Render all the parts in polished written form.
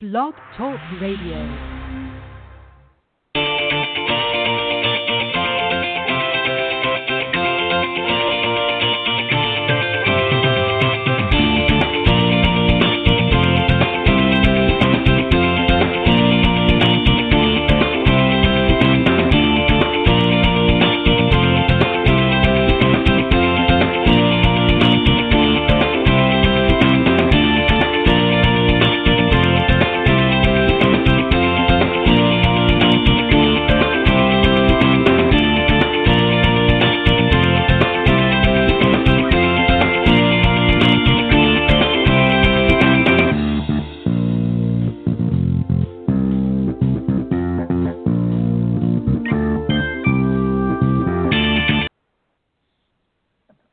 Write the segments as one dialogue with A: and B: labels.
A: Blog Talk Radio.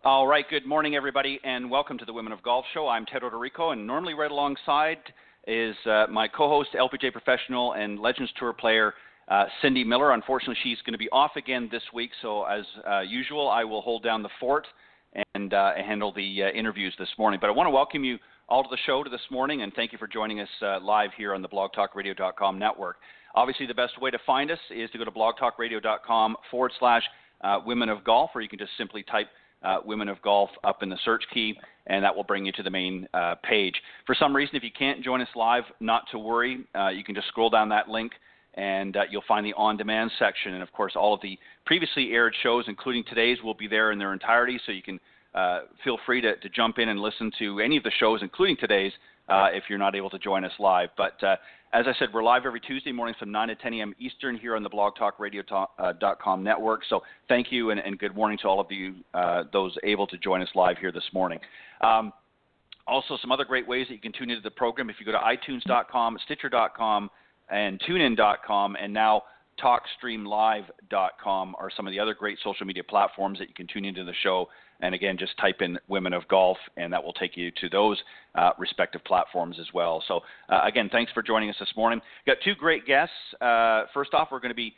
B: All right, good morning, everybody, and welcome to the Women of Golf Show. I'm Ted Odorico, and normally right alongside is my co-host, LPGA professional and Legends Tour player, Cindy Miller. Unfortunately, she's going to be off again this week, so as usual, I will hold down the fort and handle the interviews this morning. But I want to welcome you all to the show this morning, and thank you for joining us live here on the blogtalkradio.com network. Obviously, the best way to find us is to go to blogtalkradio.com/Women of Golf, or you can just simply type Women of Golf up in the search key, and that will bring you to the main page. For some reason, if you can't join us live, not to worry. You can just scroll down that link, and you'll find the on-demand section. And, of course, all of the previously aired shows, including today's, will be there in their entirety, so you can feel free to jump in and listen to any of the shows, including today's, if you're not able to join us live. But as I said, we're live every Tuesday mornings from 9 to 10 a.m. Eastern here on the blogtalkradio.com network. So thank you and good morning to all of you, those able to join us live here this morning. Also, some other great ways that you can tune into the program. If you go to iTunes.com, Stitcher.com, and TuneIn.com, and now TalkStreamLive.com are some of the other great social media platforms that you can tune into the show. And again, just type in Women of Golf, and that will take you to those respective platforms as well. So again, thanks for joining us this morning. We've got two great guests. First off, we're going to be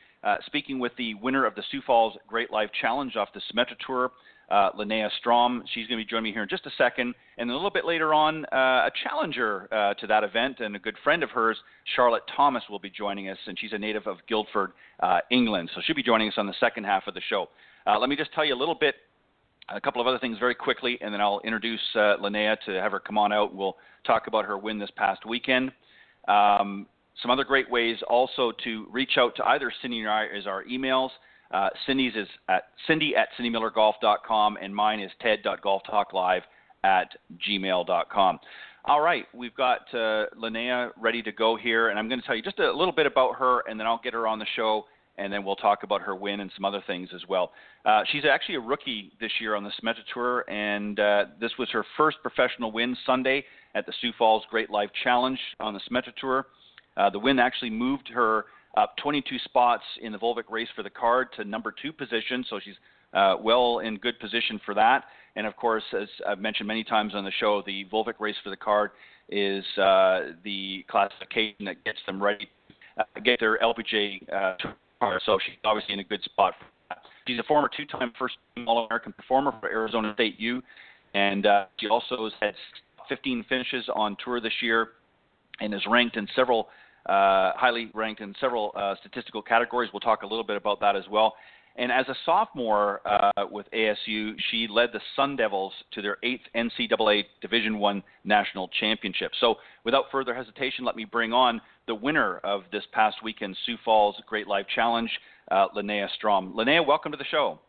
B: speaking with the winner of the Sioux Falls Great Life Challenge off the Symetra Tour, Linnea Strom. She's going to be joining me here in just a second. And a little bit later on, a challenger to that event and a good friend of hers, Charlotte Thomas, will be joining us, and she's a native of Guildford, England. So she'll be joining us on the second half of the show. Let me just tell you a couple of other things very quickly, and then I'll introduce Linnea to have her come on out. We'll talk about her win this past weekend. Some other great ways also to reach out to either Cindy or I is our emails. Cindy's is at cindy@cindymillergolf.com, and mine is ted.golftalklive@gmail.com. All right, we've got Linnea ready to go here, and I'm going to tell you just a little bit about her, and then I'll get her on the show, and then we'll talk about her win and some other things as well. She's actually a rookie this year on the Symetra Tour, and this was her first professional win Sunday at the Sioux Falls Great Life Challenge on the Symetra Tour. The win actually moved her up 22 spots in the Volvic race for the card to number 2 position, so she's well in good position for that. And, of course, as I've mentioned many times on the show, the Volvic race for the card is the classification that gets them ready to get their LPGA Tour. So she's obviously in a good spot for that. She's a former 2-time first-team All-American performer for Arizona State U, and she also has had 15 finishes on tour this year and is ranked in several, highly ranked in several statistical categories. We'll talk a little bit about that as well. And as a sophomore with ASU, she led the Sun Devils to their 8th NCAA Division I National Championship. So without further hesitation, let me bring on the winner of this past weekend's Sioux Falls Great Life Challenge, Linnea Strom. Linnea, welcome to the show.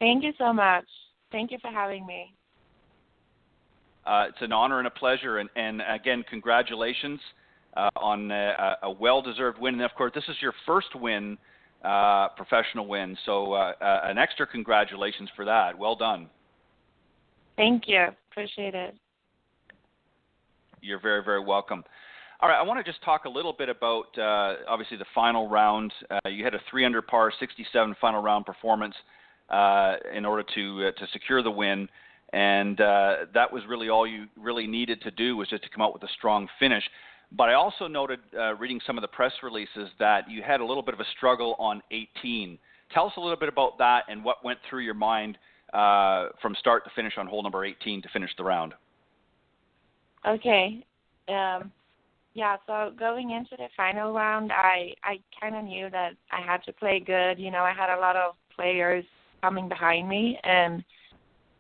C: Thank you so much. Thank you for having me.
B: It's an honor and a pleasure. And again, congratulations on a well-deserved win. And, of course, this is your first win, professional win. So an extra congratulations for that. Well done.
C: Thank you. Appreciate it.
B: You're very, very welcome. All right, I want to just talk a little bit about, obviously, the final round. You had a 3-under par 67 final round performance in order to secure the win, and that was really all you really needed to do was just to come out with a strong finish. But I also noted, reading some of the press releases, that you had a little bit of a struggle on 18. Tell us a little bit about that and what went through your mind from start to finish on hole number 18 to finish the round.
C: Okay. Yeah, so going into the final round, I kind of knew that I had to play good. You know, I had a lot of players coming behind me, and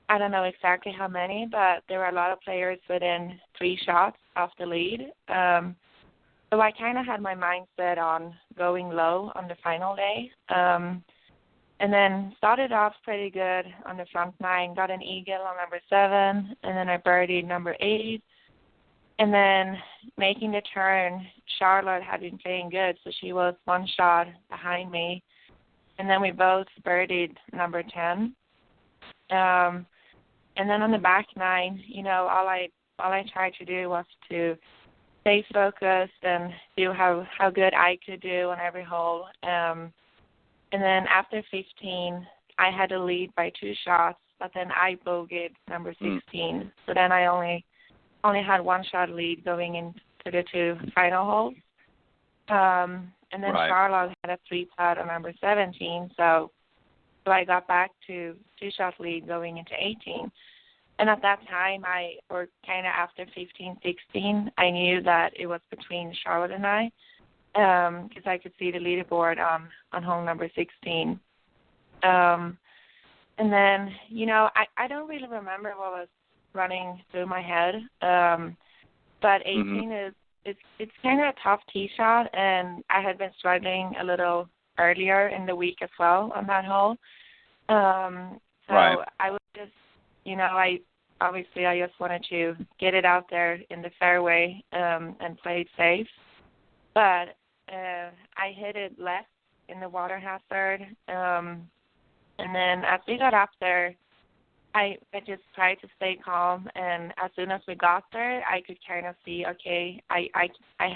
C: I don't know exactly how many, but there were a lot of players within 3 shots of the lead. So I kind of had my mind set on going low on the final day. And then started off pretty good on the front 9, got an eagle on number 7, and then I birdied number 8. And then making the turn, Charlotte had been playing good, so she was 1 shot behind me. And then we both birdied number 10. And then on the back 9, you know, all I tried to do was to stay focused and do how good I could do on every hole. And then after 15, I had a lead by 2 shots, but then I bogeyed number 16. So then I only had 1 shot lead going into the 2 final holes. And then Charlotte had a 3-putt on number 17, so I got back to 2 shot lead going into 18. And at that time, or kind of after 15, 16, I knew that it was between Charlotte and I, because I could see the leaderboard on hole number 16. And then, you know, I don't really remember what was running through my head, but 18 it's kind of a tough tee shot, and I had been struggling a little earlier in the week as well on that hole. So I was just, you know, I just wanted to get it out there in the fairway and play it safe. But I hit it left in the water hazard, and then as we got up there, I just tried to stay calm, and as soon as we got there, I could kind of see, okay, I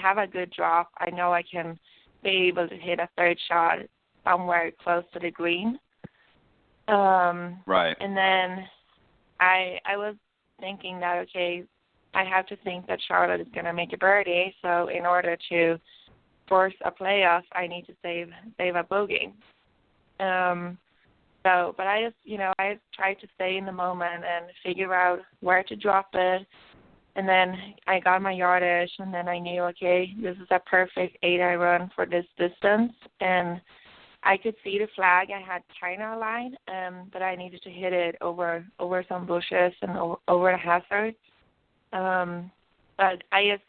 C: have a good drop. I know I can be able to hit a 3rd shot somewhere close to the green. And then I was thinking that, okay, I have to think that Charlotte is going to make a birdie, so in order to force a playoff, I need to save a bogey. But I just tried to stay in the moment and figure out where to drop it. And then I got my yardage, and then I knew, okay, this is a perfect 8-iron for this distance. And I could see the flag I had kind of aligned, but I needed to hit it over some bushes and over the hazard. But I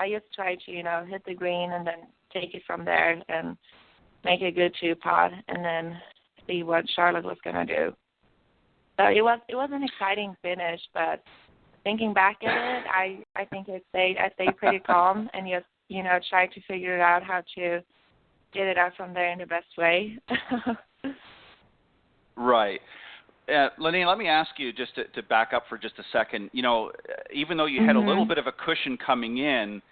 C: just tried to, you know, hit the green and then take it from there and make a good 2-putt, and then see what Charlotte was going to do. So it was an exciting finish, but thinking back at it, I think I stayed pretty calm and just, you know, tried to figure out how to get it out from there in the best way.
B: Right. Linnea, let me ask you just to back up for just a second. You know, even though you had a little bit of a cushion coming in,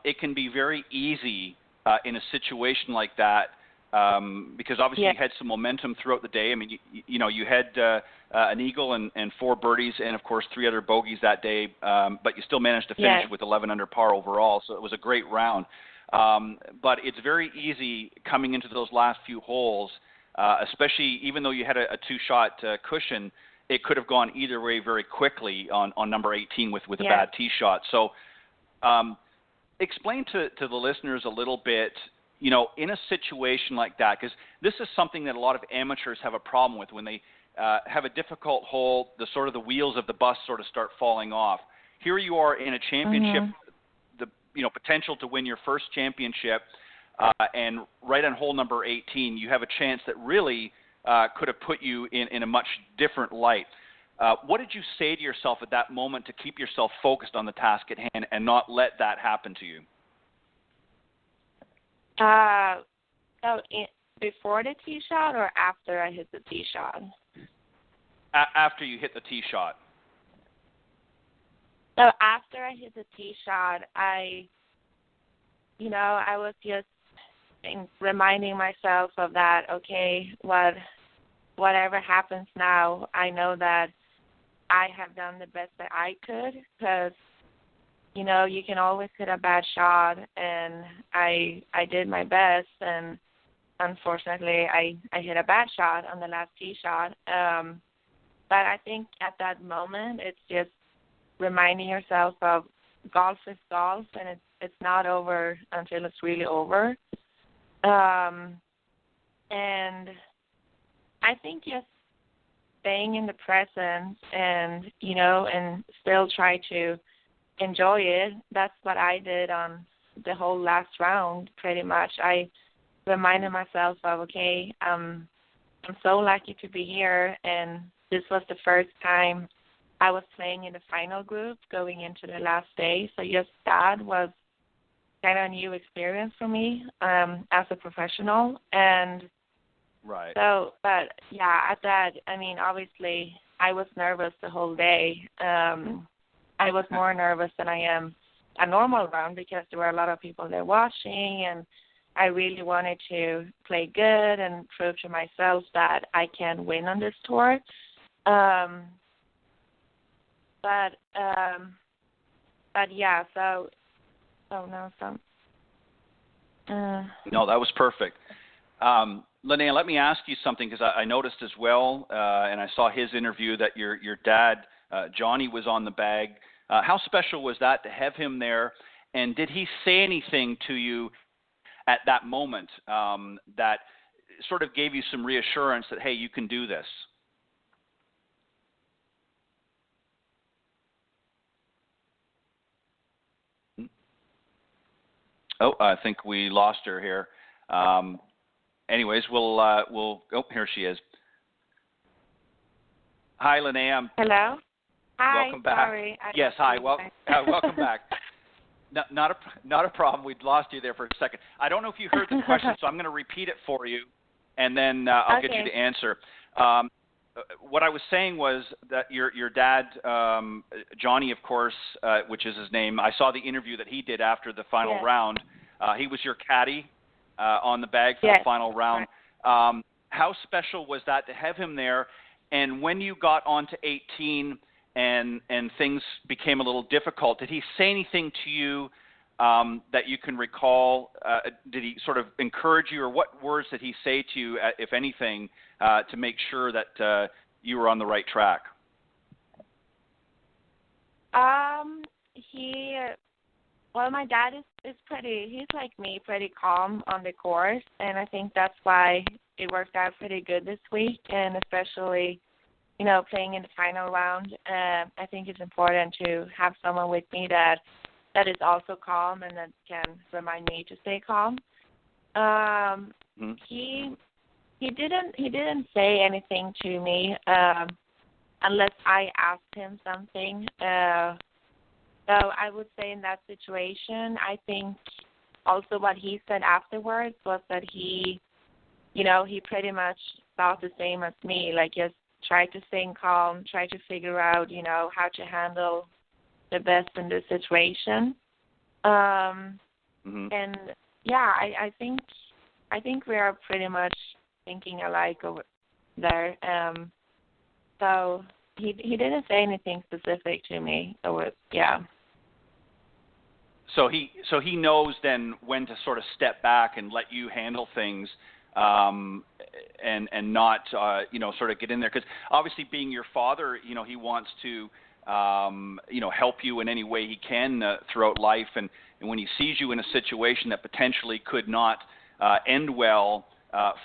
B: it can be very easy in a situation like that because obviously you had some momentum throughout the day. I mean, you had an eagle and 4 birdies and, of course, 3 other bogeys that day, but you still managed to finish with 11 under par overall, so it was a great round. But it's very easy coming into those last few holes, especially even though you had a 2-shot cushion, it could have gone either way very quickly on number 18 with a bad tee shot. So explain to the listeners a little bit, you know, in a situation like that, because this is something that a lot of amateurs have a problem with when they have a difficult hole, the wheels of the bus sort of start falling off. Here you are in a championship, the potential to win your first championship, and right on hole number 18, you have a chance that really could have put you in a much different light. What did you say to yourself at that moment to keep yourself focused on the task at hand and not let that happen to you?
C: Before the tee shot or after I hit the tee shot?
B: After you hit the tee shot.
C: So after I hit the tee shot, I was just reminding myself of that, okay, whatever happens now, I know that I have done the best that I could, because, you know, you can always hit a bad shot, and I did my best, and unfortunately I hit a bad shot on the last tee shot. But I think at that moment it's just reminding yourself of golf is golf, and it's not over until it's really over. And I think just staying in the present and, and still try to enjoy it. That's what I did on the whole last round, pretty much. I reminded myself of, okay, I'm so lucky to be here, and this was the first time I was playing in the final group going into the last day. So just that was kind of a new experience for me as a professional. And
B: right.
C: So, but yeah, at that, I mean, obviously I was nervous the whole day. I was more nervous than I am a normal round because there were a lot of people there watching, and I really wanted to play good and prove to myself that I can win on this tour. But yeah, so, oh no,
B: no, that was perfect. Linnea, let me ask you something, because I noticed as well, and I saw his interview, that your dad, Johnny, was on the bag. How special was that to have him there? And did he say anything to you at that moment that sort of gave you some reassurance that, hey, you can do this? Oh, I think we lost her here. Anyways, we'll oh, here she is. Hi, Linnea.
C: Hello. Hi.
B: Welcome back.
C: Sorry.
B: Yes. Hi. Welcome back. Not a problem. We'd lost you there for a second. I don't know if you heard the question, so I'm going to repeat it for you, and then I'll get you to answer. What I was saying was that your dad, Johnny, of course, which is his name. I saw the interview that he did after the final round. He was your caddy on the bag for the final round. How special was that to have him there? And when you got on to 18 and things became a little difficult, did he say anything to you that you can recall? Did he sort of encourage you, or what words did he say to you, if anything, to make sure that you were on the right track?
C: Well, my dad is he's like me, pretty calm on the course, and I think that's why it worked out pretty good this week, and especially, playing in the final round. I think it's important to have someone with me that is also calm and that can remind me to stay calm. He didn't say anything to me unless I asked him something. So I would say in that situation, I think also what he said afterwards was that he pretty much thought the same as me, like just try to stay calm, try to figure out, how to handle the best in this situation. And yeah, I think we are pretty much thinking alike over there. So he didn't say anything specific to me.
B: So he knows then when to sort of step back and let you handle things, and not sort of get in there, because obviously being your father, he wants to help you in any way he can throughout life, and when he sees you in a situation that potentially could not end well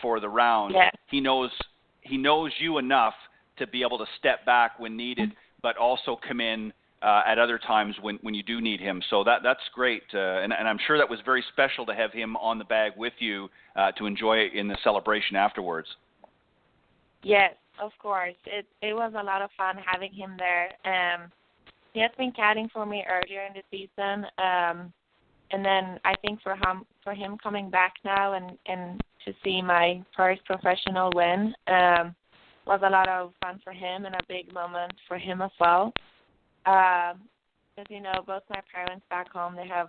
B: for the round, he knows you enough to be able to step back when needed, but also come in at other times when you do need him. So that's great, and I'm sure that was very special to have him on the bag with you to enjoy it in the celebration afterwards.
C: Yes, of course. It was a lot of fun having him there. He has been caddying for me earlier in the season, and then I think for him coming back now and to see my first professional win was a lot of fun for him and a big moment for him as well. Because, both my parents back home, they have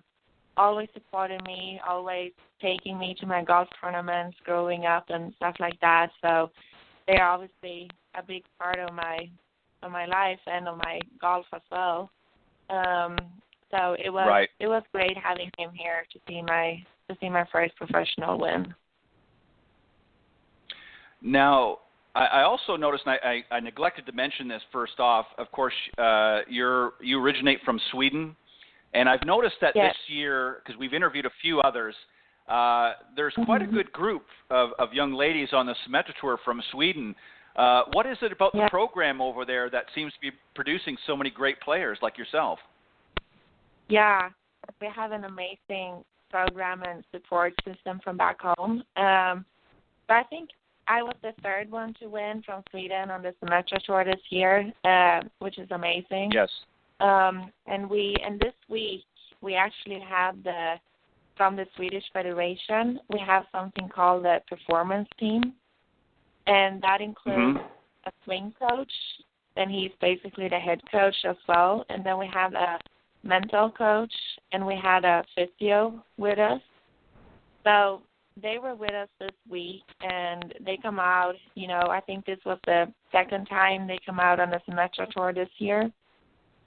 C: always supported me, always taking me to my golf tournaments growing up and stuff like that. So they are obviously a big part of my life and of my golf as well. So it was great having him here to see my first professional win.
B: Now, I also noticed, and I neglected to mention this first off, of course, you originate from Sweden, And I've noticed that
C: Yes.
B: this year, because we've interviewed a few others, there's quite a good group of young ladies on the Symetra Tour from Sweden. What is it about the program over there that seems to be producing so many great players like yourself?
C: Yeah, we have an amazing program and support system from back home. But I think I was the third one to win from Sweden on the Symetra Tour this year, which is amazing.
B: Yes.
C: And this week we actually have from the Swedish Federation, we have something called the performance team, and that includes a swing coach, and he's basically the head coach as well. And then we have a mental coach, and we had a physio with us. So they were with us this week, and they come out, I think this was the second time they come out on the Symetra Tour this year.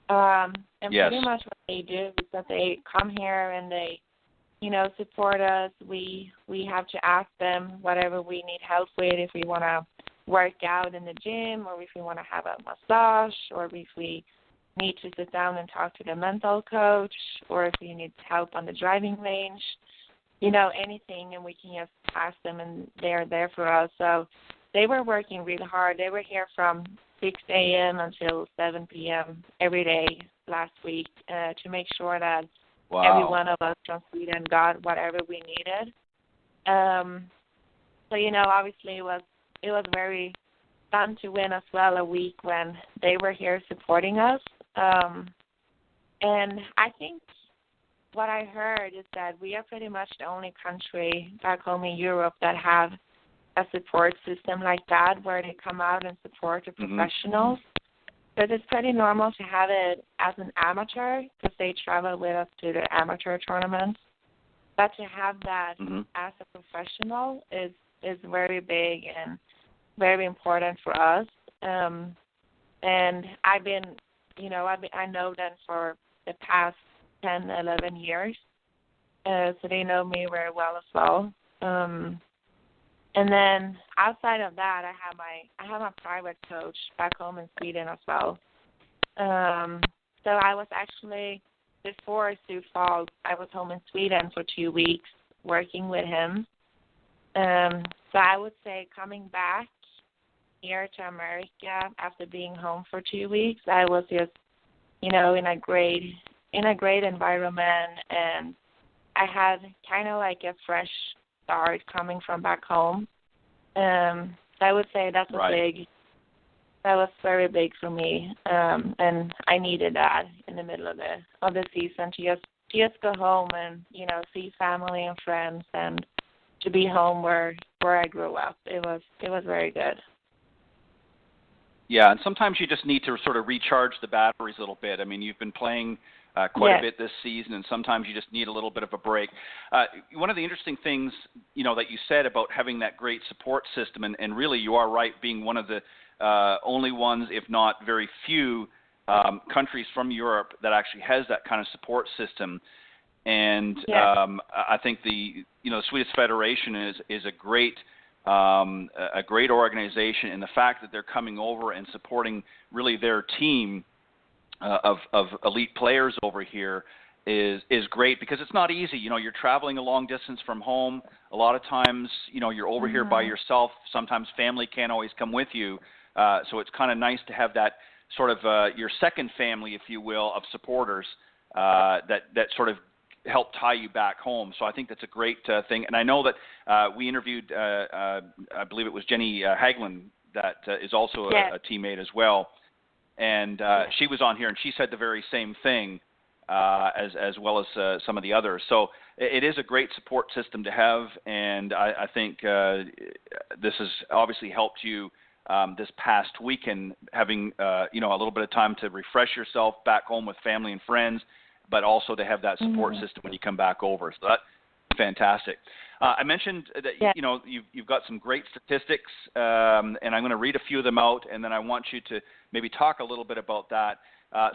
C: And pretty much what they do is that they come here and they, support us. We have to ask them whatever we need help with, if we want to work out in the gym, or if we want to have a massage, or if we need to sit down and talk to the mental coach, or if we need help on the driving range, anything, and we can just ask them, and they're there for us. So they were working really hard. They were here from 6 a.m. until 7 p.m. every day last week to make sure that every one of us from Sweden got whatever we needed. So, obviously it was very fun to win as well a week when they were here supporting us. And I think what I heard is that we are pretty much the only country back home in Europe that have a support system like that, where they come out and support the professionals. But it's pretty normal to have it as an amateur, because they travel with us to the amateur tournaments. But to have that as a professional is very big and very important for us. And I've been, I know them for the past 10, 11 years. So they know me very well as well. And then outside of that, I have a private coach back home in Sweden as well. So I was actually, before Sioux Falls, I was home in Sweden for 2 weeks working with him. So I would say coming back here to America after being home for 2 weeks, I was just, in a great environment, and I had kind of like a fresh start coming from back home. So I would say that was very big for me, and I needed that in the middle of the season to just go home and see family and friends, and to be home where I grew up. It was very good.
B: Yeah, and sometimes you just need to sort of recharge the batteries a little bit. I mean, you've been playing quite a bit this season, and sometimes you just need a little bit of a break. One of the interesting things, that you said about having that great support system, and really you are right, being one of the only ones, if not very few, countries from Europe that actually has that kind of support system. And I think the Swedish Federation is a great organization, and the fact that they're coming over and supporting really their team of elite players over here is great, because it's not easy. You're traveling a long distance from home. A lot of times, you're over here by yourself. Sometimes family can't always come with you. So it's kind of nice to have that sort of your second family, if you will, of supporters that sort of help tie you back home. So I think that's a great thing. And I know that we interviewed, I believe it was Jenny Hagelin, that is also a teammate as well. And she was on here, and she said the very same thing, as well as some of the others. So it is a great support system to have, and I think this has obviously helped you this past weekend, having a little bit of time to refresh yourself back home with family and friends, but also to have that support system when you come back over. So that's fantastic. I mentioned that you've got some great statistics, and I'm going to read a few of them out, and then I want you to maybe talk a little bit about that.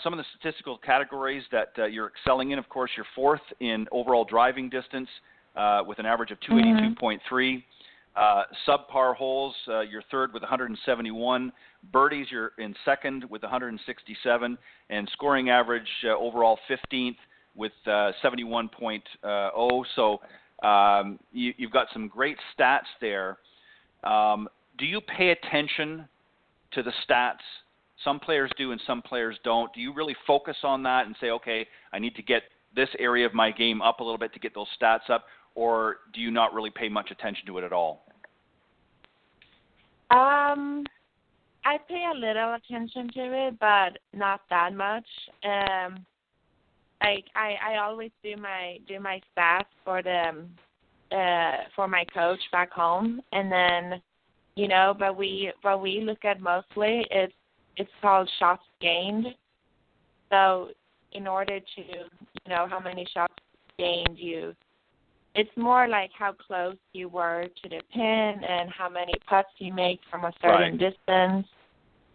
B: Some of the statistical categories that you're excelling in, of course, you're fourth in overall driving distance with an average of 282.3. Subpar holes, you're third with 171. Birdies, you're in second with 167. And scoring average overall 15th with 71.0. So you've got some great stats there. Do you pay attention to the stats? Some players do and some players don't. Do you really focus on that and say, okay, I need to get this area of my game up a little bit to get those stats up, or do you not really pay much attention to it at all?
C: I pay a little attention to it, but not that much. I always do my stats for for my coach back home, and then but we look at mostly it's called shots gained. So in order to how many shots gained it's more like how close you were to the pin and how many putts you make from a certain distance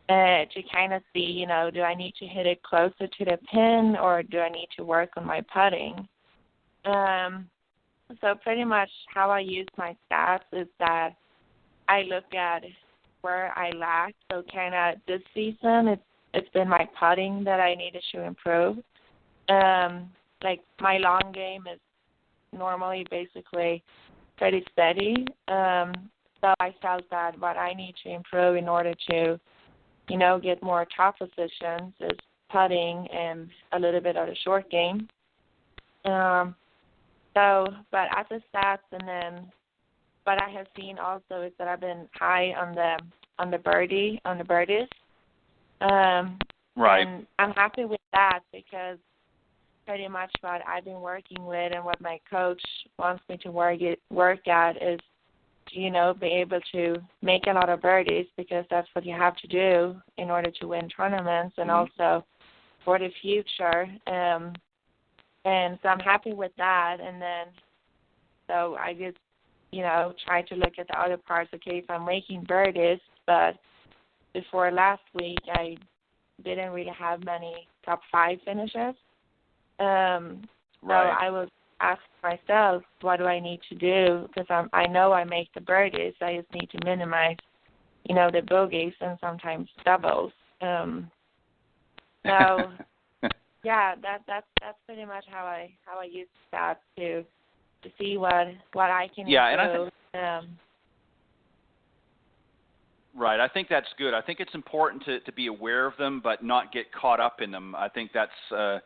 C: to kind of see, do I need to hit it closer to the pin or do I need to work on my putting? So pretty much how I use my stats is that I look at where I lack. So kind of this season, it's been my putting that I needed to improve. Like my long game is normally basically pretty steady. So I felt that what I need to improve in order to, get more top positions is putting and a little bit of the short game. But at the stats, and then what I have seen also is that I've been high on the birdies. And I'm happy with that because pretty much what I've been working with and what my coach wants me to work at is to, be able to make a lot of birdies because that's what you have to do in order to win tournaments and also for the future. And so I'm happy with that. And then so I just, try to look at the other parts. Okay, if I'm making birdies, but before last week I didn't really have many top 5 finishes. So I was asking myself, what do I need to do? Because I know I make the birdies. I just need to minimize, the bogeys and sometimes doubles. So yeah, that's pretty much how I use stats to see what I can improve.
B: Right. I think that's good. I think it's important to be aware of them, but not get caught up in them. I think that's, I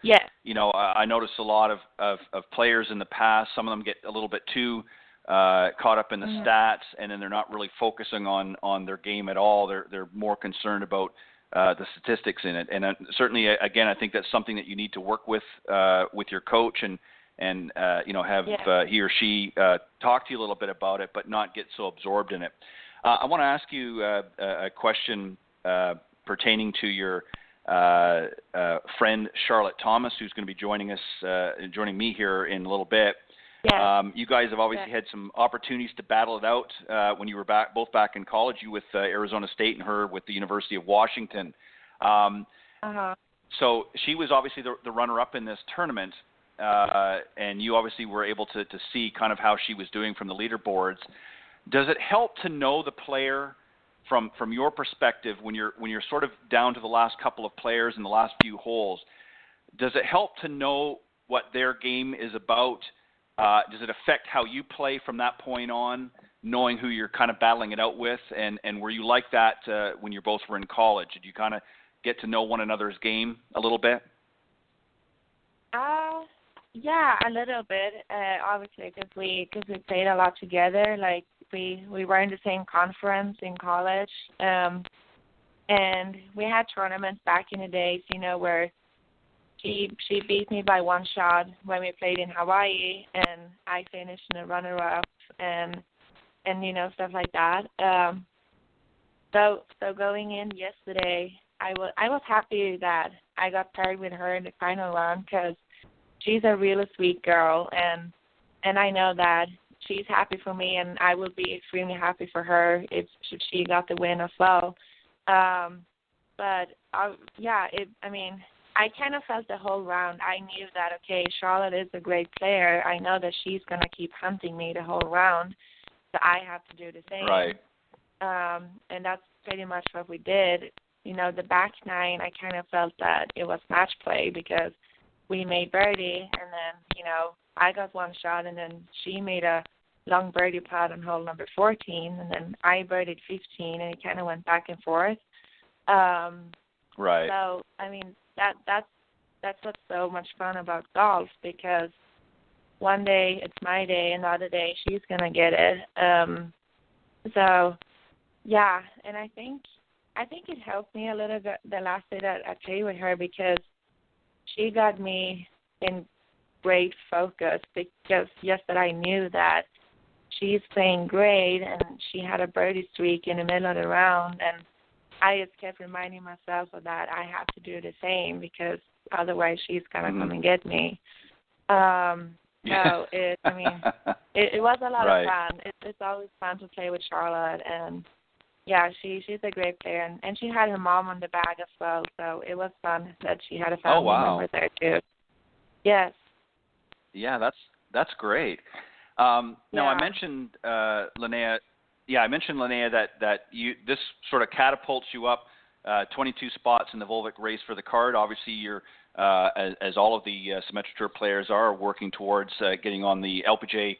B: noticed a lot of players in the past, some of them get a little bit too caught up in the stats, and then they're not really focusing on their game at all. They're more concerned about the statistics in it. And certainly, again, I think that's something that you need to work with your coach and have he or she talk to you a little bit about it, but not get so absorbed in it. I want to ask you a question pertaining to your friend Charlotte Thomas, who's going to be joining me here in a little bit.
C: Yeah.
B: You guys have obviously had some opportunities to battle it out when you were both back in college. You with Arizona State and her with the University of Washington. So she was obviously the runner-up in this tournament, and you obviously were able to see kind of how she was doing from the leaderboards. Does it help to know the player from your perspective when you're sort of down to the last couple of players in the last few holes? Does it help to know what their game is about? Does it affect how you play from that point on, knowing who you're kind of battling it out with? And were you like that when you both were in college? Did you kind of get to know one another's game a little bit?
C: Yeah, a little bit. Obviously, because we played a lot together. Like we were in the same conference in college, and we had tournaments back in the days, where she beat me by one shot when we played in Hawaii, and I finished in a runner-up, and stuff like that. So going in yesterday, I was happy that I got paired with her in the final round because she's a really sweet girl, and I know that she's happy for me, and I would be extremely happy for her if she got the win as well. I kind of felt the whole round. I knew that, okay, Charlotte is a great player. I know that she's going to keep hunting me the whole round, so I have to do the same.
B: Right.
C: And that's pretty much what we did. The back nine, I kind of felt that it was match play because we made birdie, and then, you know, I got one shot, and then she made a long birdie putt on hole number 14, and then I birdied 15, and it kind of went back and forth.
B: Right.
C: So, I mean, that's what's so much fun about golf, because one day it's my day, and the other day she's going to get it. So, yeah, and I think it helped me a little bit the last day that I played with her, because she got me in great focus, because just that I knew that she's playing great and she had a birdie streak in the middle of the round, and I just kept reminding myself of that I have to do the same, because otherwise she's gonna come and get me. So it was a lot of fun. It's always fun to play with Charlotte, and yeah, she's a great player, and she had her mom on the bag as well, so it was fun that she had a family member there too. Yes.
B: Yeah, that's great. Now I mentioned Linnea. Yeah, I mentioned Linnea that this sort of catapults you up 22 spots in the Volvic race for the card. Obviously, you're as all of the Symetra Tour players are working towards getting on the LPGA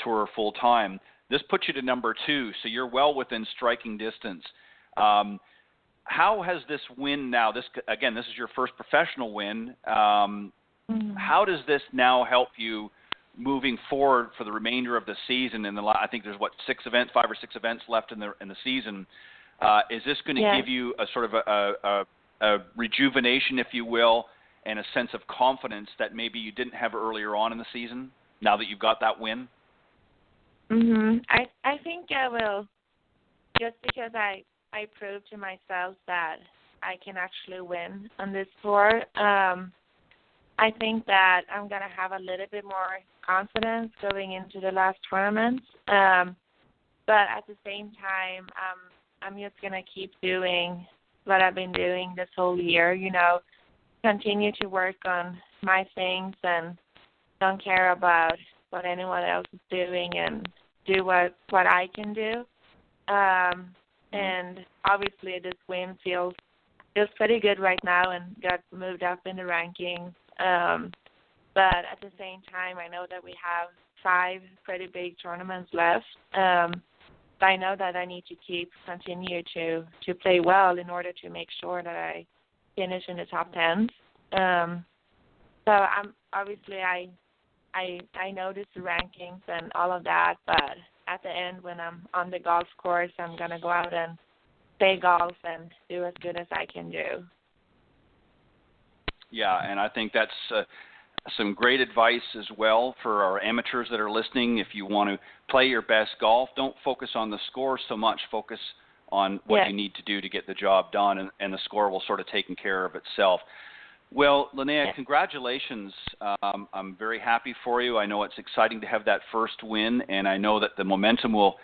B: Tour full time. This puts you to number 2, so you're well within striking distance. How has this win now? This is your first professional win. How does this now help you moving forward for the remainder of the season? I think there's 5 or 6 events left in the season. Is this going to give you a sort of a rejuvenation, if you will, and a sense of confidence that maybe you didn't have earlier on in the season, now that you've got that win?
C: I think I will, just because I proved to myself that I can actually win on this tour. I think that I'm going to have a little bit more confidence going into the last tournaments. But at the same time, I'm just going to keep doing what I've been doing this whole year, you know, continue to work on my things and don't care about what anyone else is doing, and do what I can do. And obviously this win feels pretty good right now and got moved up in the rankings. But at the same time, I know that we have 5 pretty big tournaments left. But I know that I need to continue to play well in order to make sure that I finish in the top 10. So I'm obviously I notice the rankings and all of that, but at the end when I'm on the golf course, I'm gonna go out and play golf and do as good as I can do.
B: Yeah, and I think that's some great advice as well for our amateurs that are listening. If you want to play your best golf, don't focus on the score so much. Focus on what you need to do to get the job done, and the score will sort of take care of itself. Well, Linnea, congratulations. I'm very happy for you. I know it's exciting to have that first win, and I know that the momentum will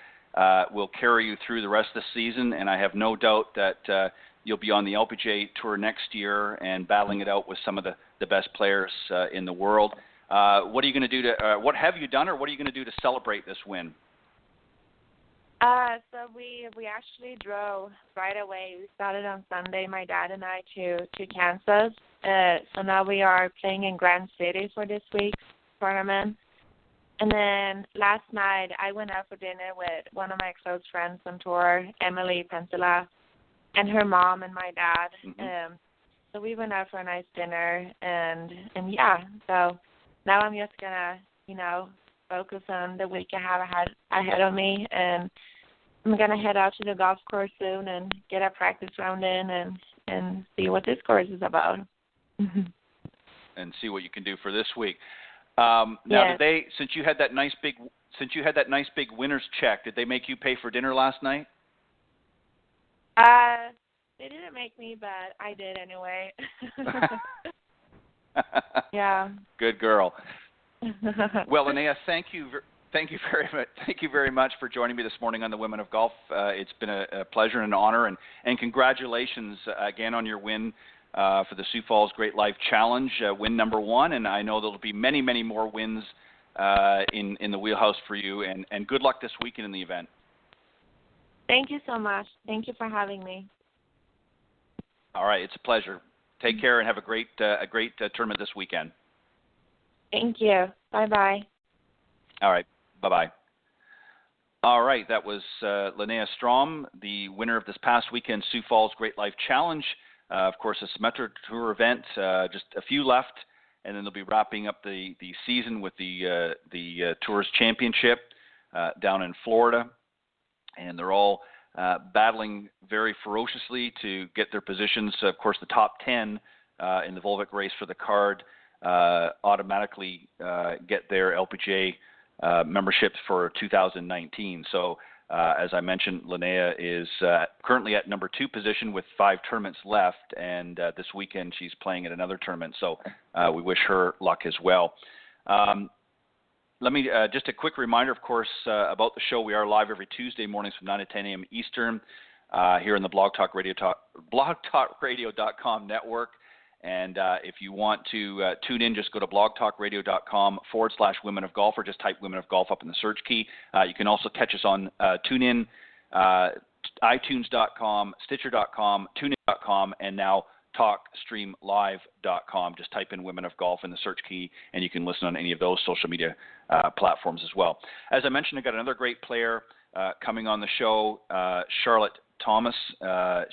B: carry you through the rest of the season, and I have no doubt that you'll be on the LPGA Tour next year and battling it out with some of the best players in the world. What are you going to do what have you done, or what are you going to do to celebrate this win?
C: So we actually drove right away. We started on Sunday, my dad and I, to Kansas. So now we are playing in Grand City for this week's tournament. And then last night I went out for dinner with one of my close friends on tour, Emily Pensela, and her mom and my dad. So we went out for a nice dinner, and yeah. So now I'm just gonna, focus on the week I have ahead of me, and I'm gonna head out to the golf course soon and get a practice round in and see what this course is about.
B: And see what you can do for this week. Now, did they, since you had that nice big winner's check, did they make you pay for dinner last night?
C: They didn't make me, but I did anyway. Yeah.
B: Good girl. Well, Linnea, thank you very much for joining me this morning on the Women of Golf. It's been a pleasure and an honor, and congratulations again on your win for the Sioux Falls Great Life Challenge, win number 1. And I know there'll be many, many more wins in the wheelhouse for you. And good luck this weekend in the event.
C: Thank you so much. Thank you for having me.
B: All right, it's a pleasure. Take care and have a great tournament this weekend.
C: Thank you. Bye-bye.
B: All right. Bye-bye. All right. That was Linnea Strom, the winner of this past weekend Sioux Falls Great Life Challenge. Of course, a Symetra Tour event, just a few left, and then they'll be wrapping up the season with the Tours Championship down in Florida. And they're all battling very ferociously to get their positions. Of course, the top 10 in the Volvic race for the card automatically get their LPGA membership for 2019. So, as I mentioned, Linnea is currently at number 2 position with 5 tournaments left, and this weekend she's playing at another tournament. So we wish her luck as well. Let me just a quick reminder, of course, about the show. We are live every Tuesday mornings from 9 to 10 a.m. Eastern here in the blogtalkradio.com network. And if you want to tune in, just go to blogtalkradio.com/Women of Golf, or just type Women of Golf up in the search key. You can also catch us on TuneIn, iTunes.com, Stitcher.com, TuneIn.com, and now TalkStreamLive.com. Just type in Women of Golf in the search key, and you can listen on any of those social media platforms as well. As I mentioned, I got another great player coming on the show, Charlotte Thomas.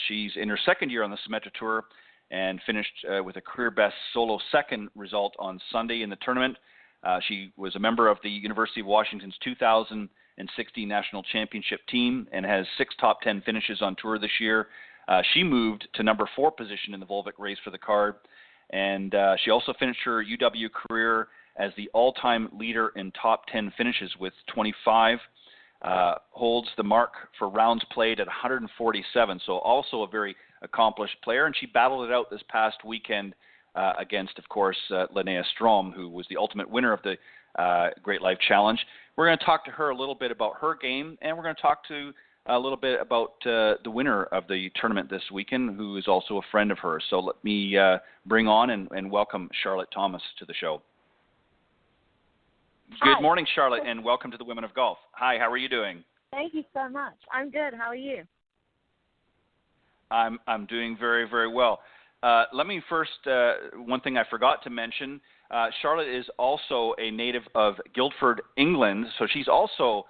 B: She's in her second year on the Symetra Tour, and finished with a career-best solo second result on Sunday in the tournament. She was a member of the University of Washington's 2016 National Championship team and has 6 top 10 finishes on tour this year. She moved to number 4 position in the Volvic race for the card, and she also finished her UW career as the all-time leader in top 10 finishes with 25. Holds the mark for rounds played at 147, so also a very accomplished player, and she battled it out this past weekend against, of course, Linnea Strom, who was the ultimate winner of the Great Life Challenge. We're going to talk to her a little bit about her game, and we're going to talk to a little bit about the winner of the tournament this weekend, who is also a friend of hers. So let me bring on and welcome Charlotte Thomas to the show.
D: Hi.
B: Good morning, Charlotte, and welcome to the Women of Golf. Hi, how are you doing?
D: Thank you so much. I'm good. How are you?
B: I'm doing very, very well. Let me first, one thing I forgot to mention, Charlotte is also a native of Guildford, England, so she's also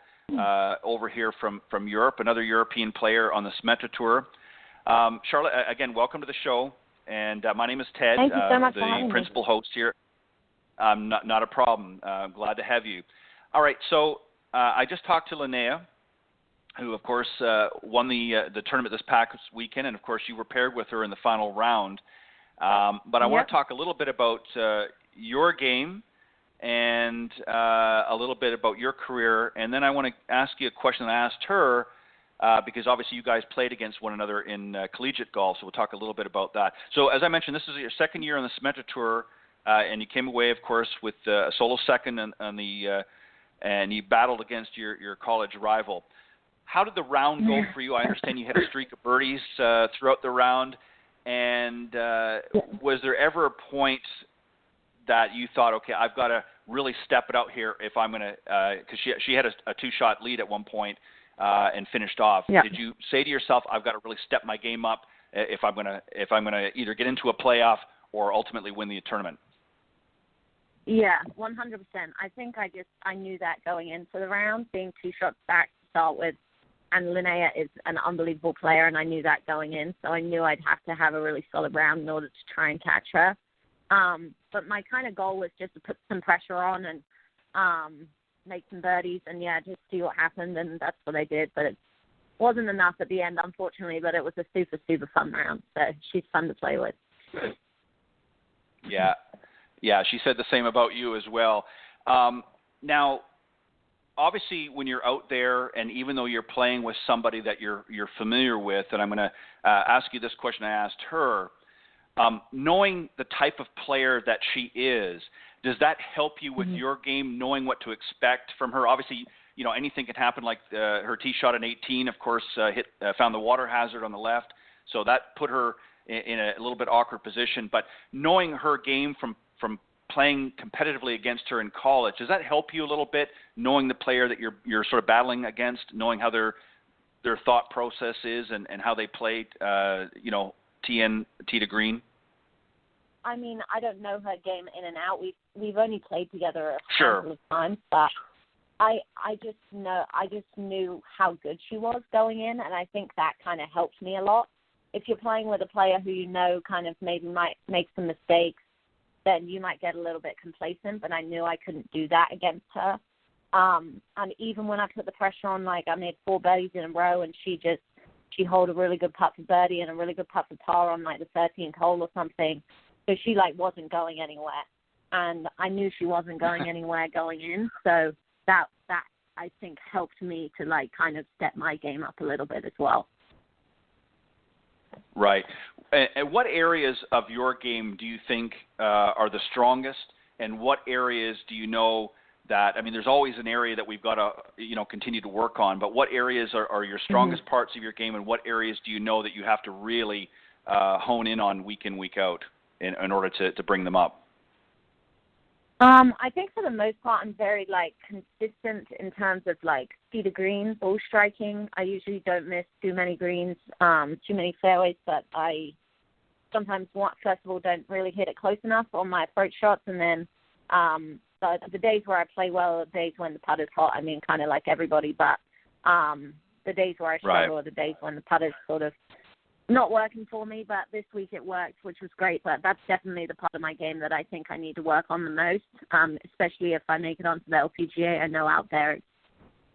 B: over here from Europe, another European player on the Symetra Tour. Charlotte, again, welcome to the show, and my name is Ted,
D: Thank you so much
B: the principal host here. Not a problem. Glad to have you. All right, so I just talked to Linnea, who, of course, won the tournament this past weekend, and, of course, you were paired with her in the final round. But I want to talk a little bit about your game and a little bit about your career, and then I want to ask you a question I asked her because, obviously, you guys played against one another in collegiate golf, so we'll talk a little bit about that. So, as I mentioned, this is your second year on the Symetra Tour, and you came away, of course, with a solo second on the and you battled against your college rival. How did the round go for you? I understand you had a streak of birdies throughout the round, and was there ever a point that you thought, okay, I've got to really step it out here if I'm going to, because she had a 2-shot lead at one point and finished off.
D: Yeah.
B: Did you say to yourself, I've got to really step my game up if I'm going to either get into a playoff or ultimately win the tournament?
D: Yeah, 100%. I think I knew that going into the round, being 2 shots back to start with. And Linnea is an unbelievable player, and I knew that going in. So I knew I'd have to have a really solid round in order to try and catch her. But my kind of goal was just to put some pressure on and make some birdies and, just see what happened. And that's what I did. But it wasn't enough at the end, unfortunately. But it was a super, super fun round. So she's fun to play with.
B: Yeah, she said the same about you as well. Now, obviously, when you're out there, and even though you're playing with somebody that you're familiar with, and I'm going to ask you this question I asked her, knowing the type of player that she is, does that help you with your game, knowing what to expect from her? Obviously, anything can happen, like her tee shot in 18, of course, found the water hazard on the left, so that put her in a little bit awkward position. But knowing her game from playing competitively against her in college, does that help you a little bit, knowing the player that you're sort of battling against, knowing how their thought process is and how they play, tee to green?
D: I mean, I don't know her game in and out. We've only played together a
B: Sure.
D: couple of times, but I just knew how good she was going in, and I think that kind of helped me a lot. If you're playing with a player who you know kind of maybe might make some mistakes, then you might get a little bit complacent, but I knew I couldn't do that against her. And even when I put the pressure on, like I made 4 birdies in a row, and she hold a really good putt for birdie and a really good putt for par on like the 13th hole or something. So she like wasn't going anywhere, and I knew she wasn't going anywhere going in. So that I think helped me to like kind of step my game up a little bit as well.
B: Right. And what areas of your game do you think are the strongest, and what areas do you know that, I mean, there's always an area that we've got to, continue to work on, but what areas are your strongest parts of your game, and what areas do you know that you have to really hone in on week in, week out in order to bring them up?
D: I think for the most part, I'm very like consistent in terms of like speed of green, ball striking. I usually don't miss too many greens, too many fairways, but I sometimes, first of all, don't really hit it close enough on my approach shots, and then the days where I play well are the days when the putter's hot. I mean, kind of like everybody, but the days where I struggle are the days when the putter's sort of not working for me. But this week it worked, which was great. But that's definitely the part of my game that I think I need to work on the most, especially if I make it onto the LPGA. I know out there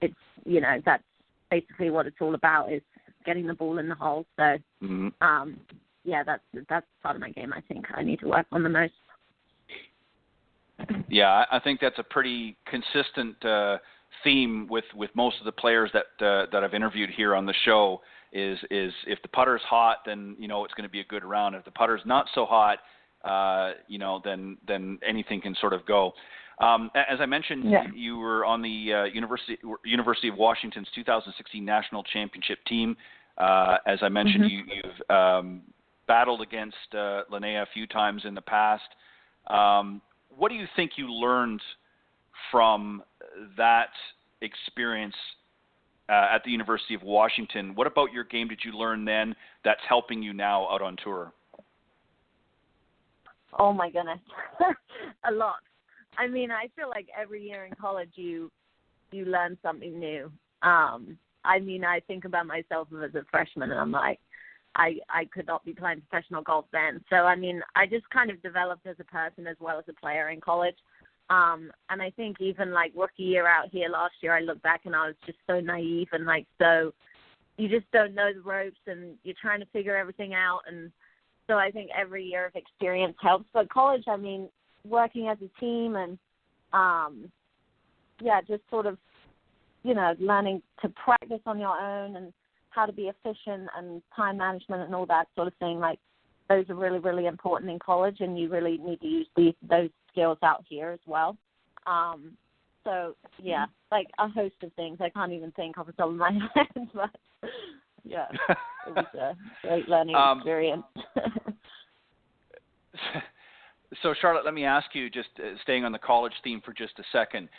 D: it's that's basically what it's all about, is getting the ball in the hole. So, that's part of my game I think I need to work on the most.
B: Yeah, I think that's a pretty consistent theme with most of the players that I've interviewed here on the show. Is if the putter's hot, then it's going to be a good round. If the putter's not so hot, then anything can sort of go. As I mentioned, you were on the University of Washington's 2016 National Championship team. As I mentioned, you've battled against Linnea a few times in the past. What do you think you learned from that experience at the University of Washington? What about your game did you learn then that's helping you now out on tour?
D: Oh my goodness, a lot. I mean, I feel like every year in college you learn something new. I mean, I think about myself as a freshman, and I'm like, I could not be playing professional golf then. So, I mean, I just kind of developed as a person as well as a player in college. And I think even like rookie year out here last year, I look back and I was just so naive and like, so you just don't know the ropes and you're trying to figure everything out. And so I think every year of experience helps. But college, I mean, working as a team and, just sort of, learning to practice on your own and how to be efficient and time management and all that sort of thing. Like, those are really, really important in college, and you really need to use those skills out here as well. Like a host of things. I can't even think off the top of my head, but yeah, it was a great learning experience.
B: So, Charlotte, let me ask you, just staying on the college theme for just a second,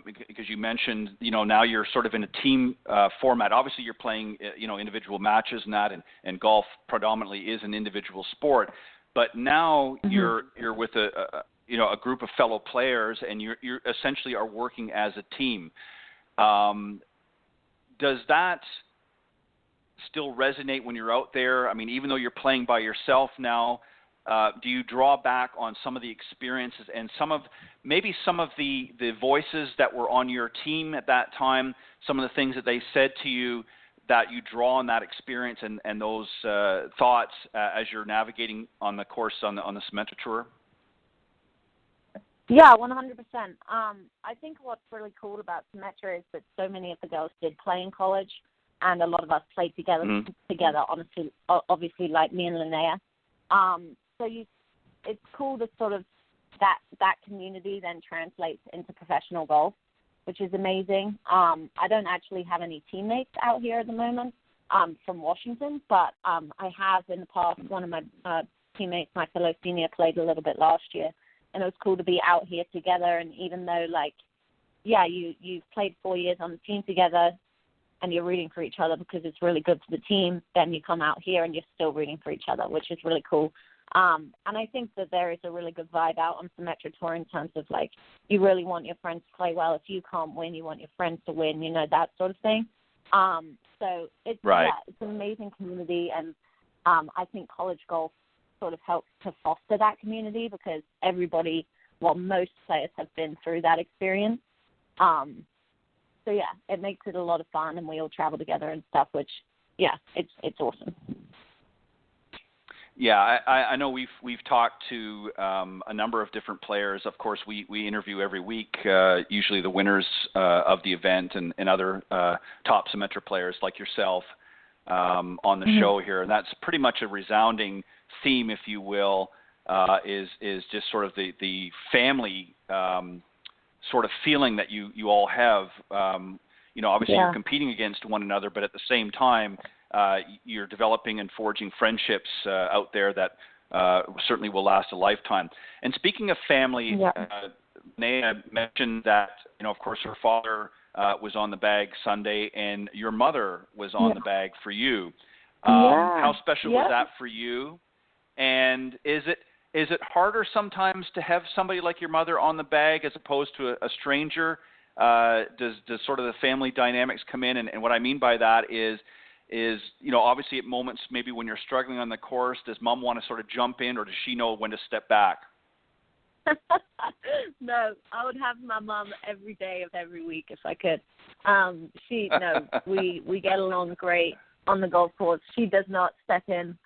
B: because you mentioned, now you're sort of in a team format. Obviously, you're playing, individual matches and that, and golf predominantly is an individual sport. But now you're with a group of fellow players, and you essentially are working as a team. Does that still resonate when you're out there? I mean, even though you're playing by yourself now, do you draw back on some of the experiences and some of the voices that were on your team at that time, some of the things that they said to you that you draw on that experience and those thoughts as you're navigating on the course on the Symetra Tour?
D: Yeah, 100%. I think what's really cool about Symetra is that so many of the girls did play in college, and a lot of us played together, honestly, obviously, like me and Linnea. So it's cool to sort of that community then translates into professional golf, which is amazing. I don't actually have any teammates out here at the moment from Washington, but I have in the past. One of my teammates, my fellow senior, played a little bit last year, and it was cool to be out here together. And even though, you've played 4 years on the team together, and you're rooting for each other because it's really good for the team, then you come out here and you're still rooting for each other, which is really cool. And I think that there is a really good vibe out on Symetra Tour in terms of, like, you really want your friends to play well. If you can't win, you want your friends to win, that sort of thing. So it's, it's an amazing community, and I think college golf sort of helps to foster that community because most players have been through that experience. So, it makes it a lot of fun, and we all travel together and stuff, which, it's awesome.
B: Yeah, I know we've talked to a number of different players. Of course, we interview every week, usually the winners of the event and other top Symetra players like yourself on the show here. And that's pretty much a resounding theme, if you will, is just sort of the family sort of feeling that you all have. Obviously you're competing against one another, but at the same time, you're developing and forging friendships out there that certainly will last a lifetime. And speaking of family, Linnea mentioned that, of course, her father was on the bag Sunday, and your mother was on the bag for you. How special was that for you? And is it harder sometimes to have somebody like your mother on the bag as opposed to a stranger? Does sort of the family dynamics come in? And what I mean by that is obviously at moments maybe when you're struggling on the course, does mom want to sort of jump in, or does she know when to step back?
D: No, I would have my mom every day of every week if I could. We get along great on the golf course. She does not step in.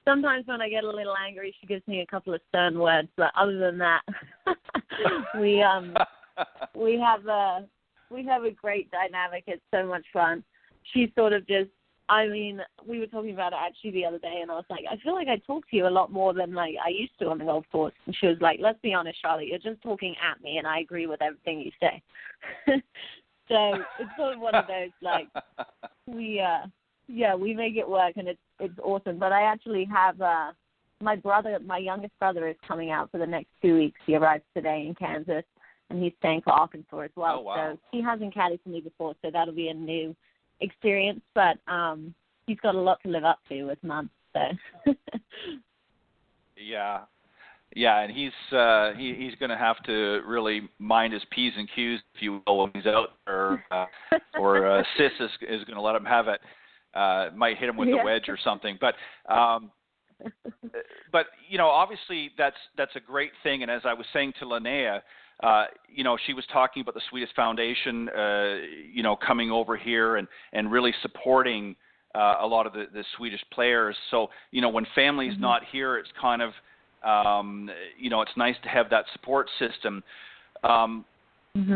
D: Sometimes when I get a little angry, she gives me a couple of stern words, but other than that, we have a great dynamic. It's so much fun. She's sort of just, we were talking about it actually the other day, and I was like, I feel like I talk to you a lot more than like I used to on the golf course. And she was like, let's be honest, Charlotte, you're just talking at me, and I agree with everything you say. So it's sort of one of those, like, we make it work, and it's awesome. But I actually have my youngest brother is coming out for the next 2 weeks. He arrives today in Kansas, and he's staying for Arkansas as well.
B: Oh, wow.
D: So he hasn't caddied for me before, so that'll be a new experience, but he's got a lot to live up to with Mum. So
B: yeah, and he's going to have to really mind his P's and Q's, if you will, when he's out there, or Sis is going to let him have it. Might hit him with the wedge or something, but obviously that's a great thing. And as I was saying to Linnea, she was talking about the Swedish Foundation, coming over here and really supporting a lot of the Swedish players. So, when family's not here, it's kind of, it's nice to have that support system.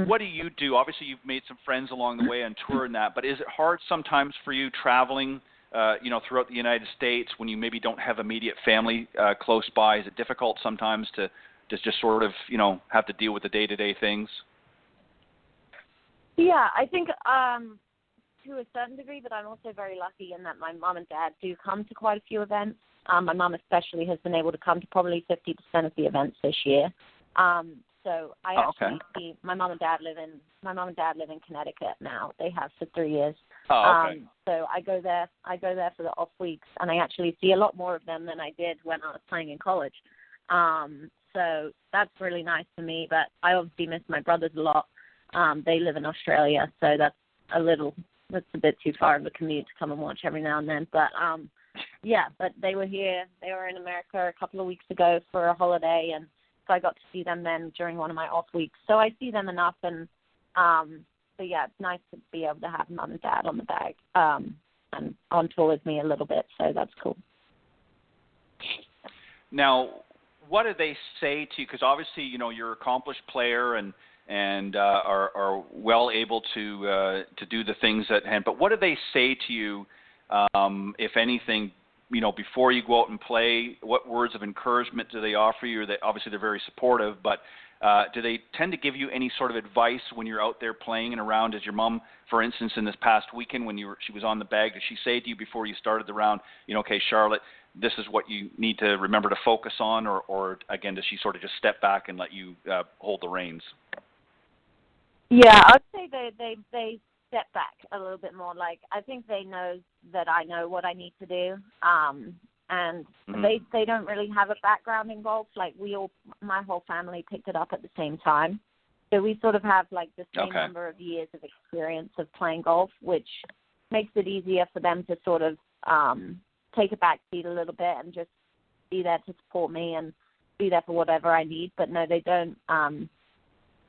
B: What do you do? Obviously, you've made some friends along the way on tour and that, but is it hard sometimes for you traveling, throughout the United States when you maybe don't have immediate family close by? Is it difficult sometimes to just sort of, have to deal with the day-to-day things?
D: Yeah, I think to a certain degree, but I'm also very lucky in that my mom and dad do come to quite a few events. My mom especially has been able to come to probably 50% of the events this year. So I actually see my mom and dad live in Connecticut now. They have for 3 years. So I go there for the off weeks, and I actually see a lot more of them than I did when I was playing in college. So that's really nice for me, but I obviously miss my brothers a lot. They live in Australia, so that's a bit too far of a commute to come and watch every now and then. But but they were here. They were in America a couple of weeks ago for a holiday, and so I got to see them then during one of my off weeks. So I see them enough, and but yeah, it's nice to be able to have mom and dad on the bag and on tour with me a little bit. So that's cool.
B: Now, what do they say to you? Because obviously, you're an accomplished player and are well able to do the things at hand. But what do they say to you, if anything, before you go out and play? What words of encouragement do they offer you? Obviously, they're very supportive, but do they tend to give you any sort of advice when you're out there playing and around? Does your mom, for instance, in this past weekend when she was on the bag, did she say to you before you started the round, okay, Charlotte, this is what you need to remember to focus on, or again, does she sort of just step back and let you hold the reins?
D: Yeah, I'd say they step back a little bit more. Like, I think they know that I know what I need to do. and
B: Mm-hmm.
D: they don't really have a background in golf. Like my whole family picked it up at the same time. So we sort of have like the same number of years of experience of playing golf, which makes it easier for them to sort of take a back seat a little bit and just be there to support me and be there for whatever I need. But no, they don't.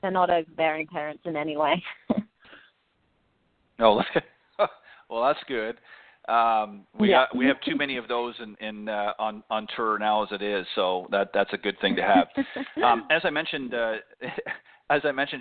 D: They're not overbearing parents in any way.
B: Oh, well, that's good. We have too many of those on tour now as it is, so that's a good thing to have. As I mentioned,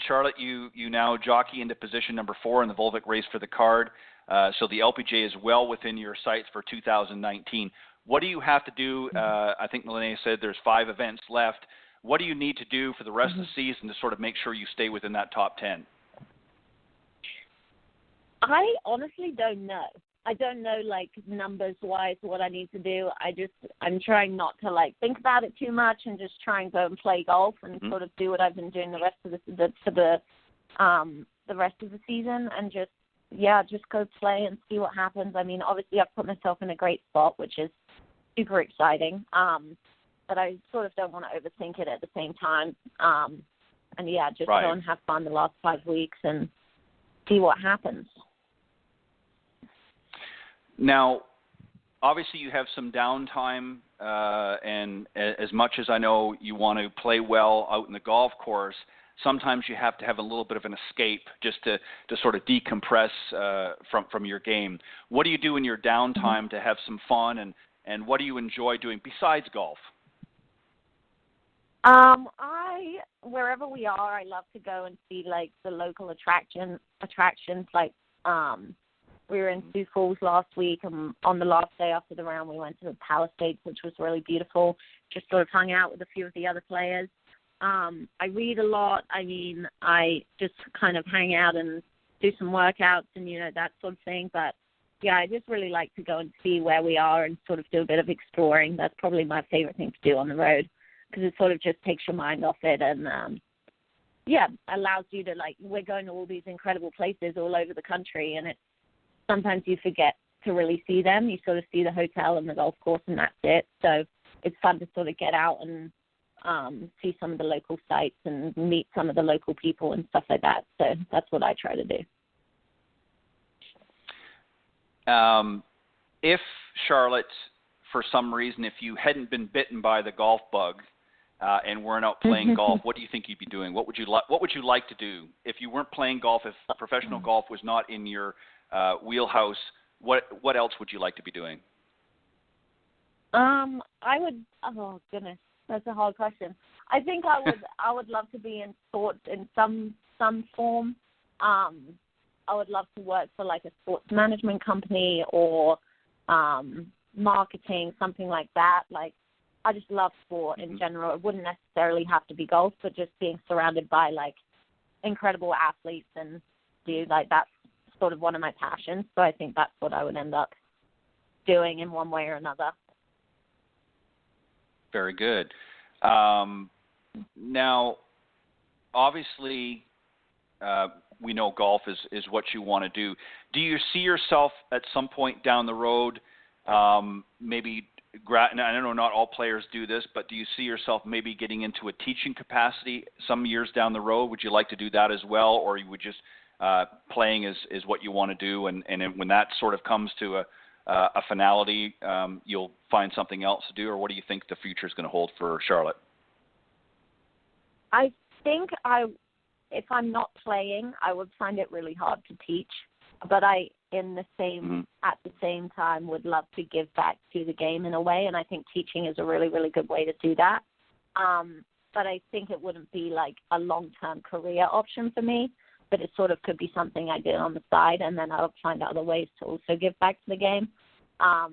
B: Charlotte, you now jockey into position number 4 in the Volvic race for the card. So the LPGA is well within your sights for 2019. What do you have to do? I think Linnea said there's 5 events left. What do you need to do for the rest of the season to sort of make sure you stay within that top 10?
D: I honestly don't know. I don't know, like, numbers-wise what I need to do. I'm trying not to, like, think about it too much and just try and go and play golf and sort of do what I've been doing the rest of the rest of the season and just go play and see what happens. I mean, obviously I've put myself in a great spot, which is super exciting. But I sort of don't want to overthink it at the same time. Go and have fun the last 5 weeks and see what happens.
B: Now, obviously you have some downtime, and as much as I know you want to play well out in the golf course, sometimes you have to have a little bit of an escape just to sort of decompress from your game. What do you do in your downtime to have some fun, and what do you enjoy doing besides golf?
D: Wherever we are, I love to go and see like the local attractions. Like we were in Sioux Falls last week, and on the last day after the round, we went to the Palisades, which was really beautiful. Just sort of hung out with a few of the other players. I read a lot. I mean, I just kind of hang out and do some workouts and that sort of thing. But yeah, I just really like to go and see where we are and sort of do a bit of exploring. That's probably my favorite thing to do on the road, because it sort of just takes your mind off it and, allows you to, like, we're going to all these incredible places all over the country, and sometimes you forget to really see them. You sort of see the hotel and the golf course, and that's it. So it's fun to sort of get out and see some of the local sites and meet some of the local people and stuff like that. So that's what I try to do.
B: If, Charlotte, for some reason, if you hadn't been bitten by the golf bug, and weren't out playing golf, what do you think you'd be doing? What would you like to do if you weren't playing golf? If professional golf was not in your wheelhouse, what else would you like to be doing?
D: I would. Oh goodness, that's a hard question. I think I would love to be in sports in some form. I would love to work for like a sports management company or marketing, something like that. Like, I just love sport in general. It wouldn't necessarily have to be golf, but just being surrounded by like incredible athletes and that's sort of one of my passions. So I think that's what I would end up doing in one way or another.
B: Very good. Now, obviously, we know golf is what you want to do. Do you see yourself at some point down the road, maybe? And I know not all players do this, but do you see yourself maybe getting into a teaching capacity some years down the road? Would you like to do that as well, or you would just playing is what you want to do, and when that sort of comes to a finality, you'll find something else to do, or what do you think the future is going to hold for Charlotte?
D: I think if I'm not playing, I would find it really hard to teach, but at the same time would love to give back to the game in a way, and I think teaching is a really, really good way to do that. But I think it wouldn't be like a long-term career option for me, but it sort of could be something I did on the side, and then I'll find other ways to also give back to the game. I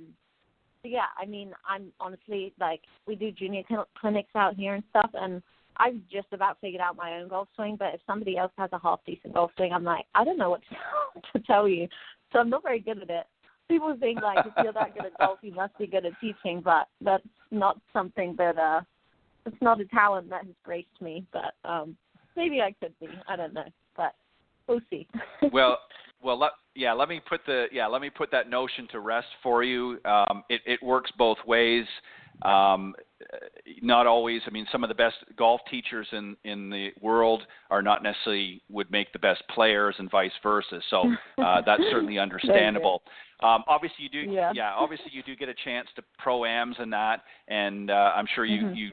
D: mean, I'm honestly, like, we do junior clinics out here and stuff, and I've just about figured out my own golf swing, but if somebody else has a half-decent golf swing, I'm like, I don't know what to tell you. So I'm not very good at it. People think, like, if you're that good at golf, you must be good at teaching, but that's not something that, it's not a talent that has graced me, but maybe I could be. I don't know, but we'll see.
B: Well, let me put that notion to rest for you. It works both ways. Not always. I mean, some of the best golf teachers in the world are not necessarily would make the best players, and vice versa. So that's certainly understandable. Obviously, you do. Yeah. Obviously, you do get a chance to pro-ams and that, and I'm sure you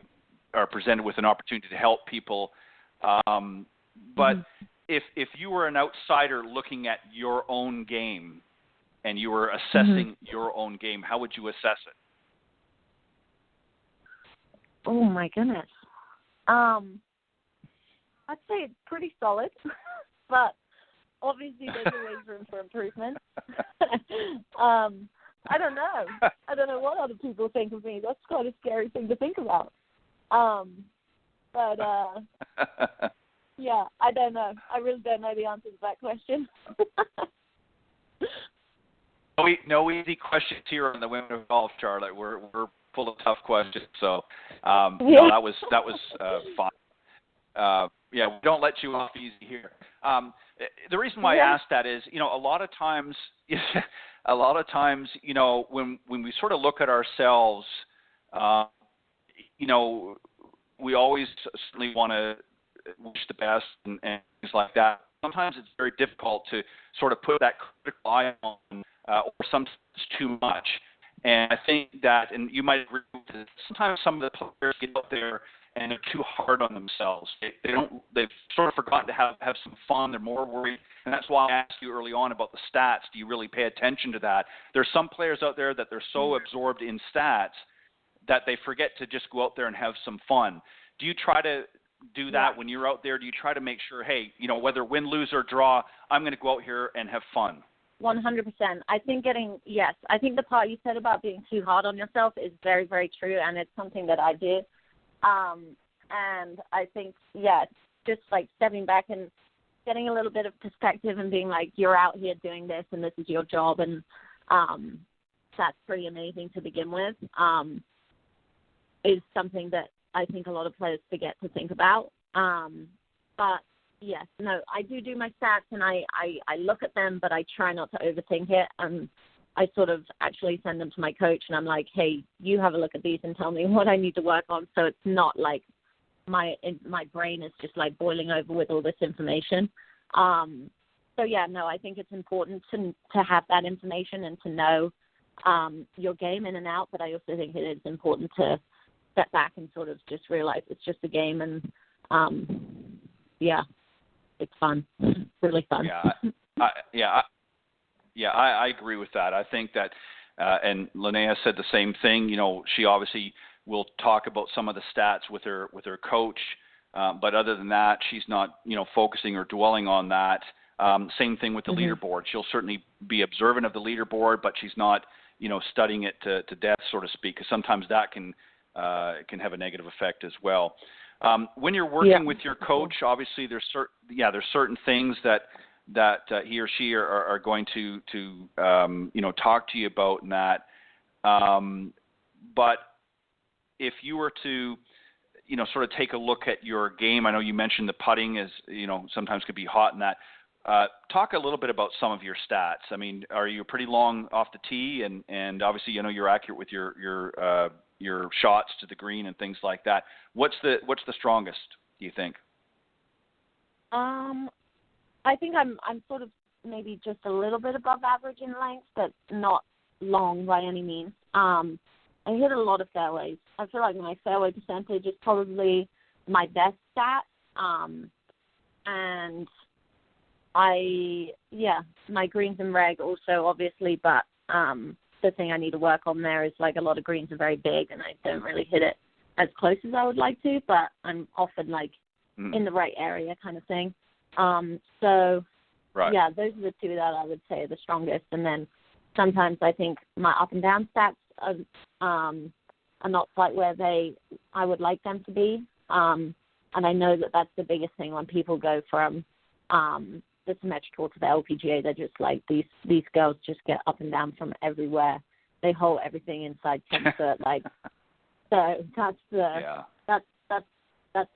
B: are presented with an opportunity to help people. But if you were an outsider looking at your own game, and you were assessing your own game, how would you assess it?
D: Oh my goodness. I'd say it's pretty solid, but obviously there's always room for improvement. I don't know. I don't know what other people think of me. That's quite a scary thing to think about. But yeah, I don't know. I really don't know the answer to that question.
B: No easy questions here on the Women of Golf, Charlotte. We're full of tough questions. So no, that was fun. We don't let you off easy here. The reason why I asked that is, a lot of times, when we sort of look at ourselves, we always certainly want to wish the best and things like that. Sometimes it's very difficult to sort of put that critical eye on, or sometimes too much. And I think that, and you might agree with this, sometimes some of the players get out there and they're too hard on themselves. They've sort of forgotten to have some fun. They're more worried. And that's why I asked you early on about the stats. Do you really pay attention to that? There's some players out there that they're so absorbed in stats that they forget to just go out there and have some fun. Do you try to do that when you're out there? Do you try to make sure, hey, whether win, lose, or draw, I'm going to go out here and have fun?
D: 100%. I think I think the part you said about being too hard on yourself is very, very true, and it's something that I do. And I think, just like stepping back and getting a little bit of perspective and being like, you're out here doing this and this is your job, and that's pretty amazing to begin with, is something that I think a lot of players forget to think about. But yes, no, I do my stats, and I look at them, but I try not to overthink it. And I sort of actually send them to my coach, and I'm like, hey, you have a look at these and tell me what I need to work on. So it's not like my brain is just like boiling over with all this information. So I think it's important to have that information and to know your game in and out. But I also think it is important to step back and sort of just realize it's just a game, and it's fun. It's really fun.
B: I agree with that. I think that, and Linnea said the same thing. She obviously will talk about some of the stats with her coach, but other than that, she's not, focusing or dwelling on that. Same thing with the leaderboard. She'll certainly be observant of the leaderboard, but she's not, studying it to death, so to speak, because sometimes that can have a negative effect as well. When you're working with your coach, obviously there's certain things that he or she are going to talk to you about in that. But if you were to, sort of take a look at your game, I know you mentioned the putting is, sometimes could be hot in that. Talk a little bit about some of your stats. I mean, are you pretty long off the tee, and obviously, you're accurate with your shots to the green and things like that. What's the strongest, do you think?
D: I think I'm sort of maybe just a little bit above average in length, but not long by any means. I hit a lot of fairways. I feel like my fairway percentage is probably my best stat. And my greens and reg also, obviously, but the thing I need to work on there is like a lot of greens are very big, and I don't really hit it as close as I would like to, but I'm often like in the right area kind of thing. Those are the two that I would say are the strongest. And then sometimes I think my up and down stats are not quite where I would like them to be. And I know that that's the biggest thing when people go from the symmetrical to the LPGA. They're just like, these girls just get up and down from everywhere. They hold everything inside 10 foot. Like, so that's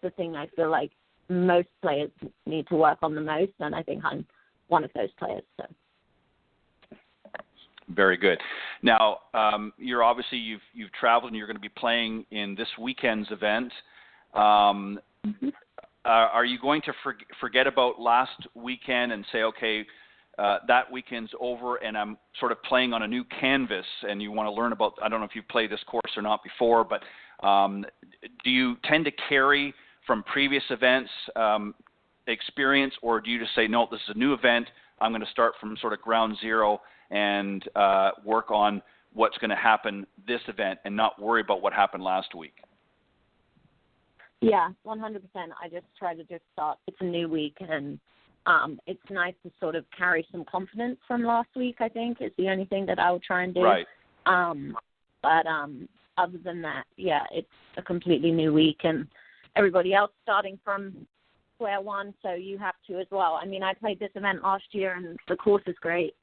D: the thing I feel like most players need to work on the most, and I think I'm one of those players. So.
B: Very good. Now, you're obviously you've traveled and you're going to be playing in this weekend's event. Are you going to forget about last weekend and say, okay, that weekend's over and I'm sort of playing on a new canvas, and you want to learn about, I don't know if you've played this course or not before, but do you tend to carry from previous events experience, or do you just say, no, this is a new event, I'm going to start from sort of ground zero and work on what's going to happen this event and not worry about what happened last week?
D: Yeah, 100%. I just try to just start. It's a new week, and it's nice to sort of carry some confidence from last week, I think, is the only thing that I would try and do.
B: Right.
D: But other than that, yeah, it's a completely new week, and everybody else starting from square one, so you have to as well. I mean, I played this event last year, and the course is great.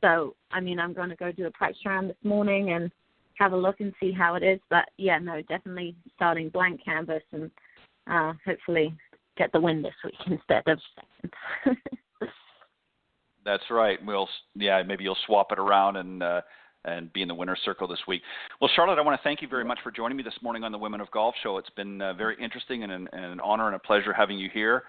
D: So, I mean, I'm going to go do a practice round this morning and have a look and see how it is. But, yeah, no, definitely starting blank canvas and hopefully get the win this week instead of second.
B: That's right. Maybe you'll swap it around and be in the winner's circle this week. Well, Charlotte, I want to thank you very much for joining me this morning on the Women of Golf Show. It's been very interesting and an honor and a pleasure having you here.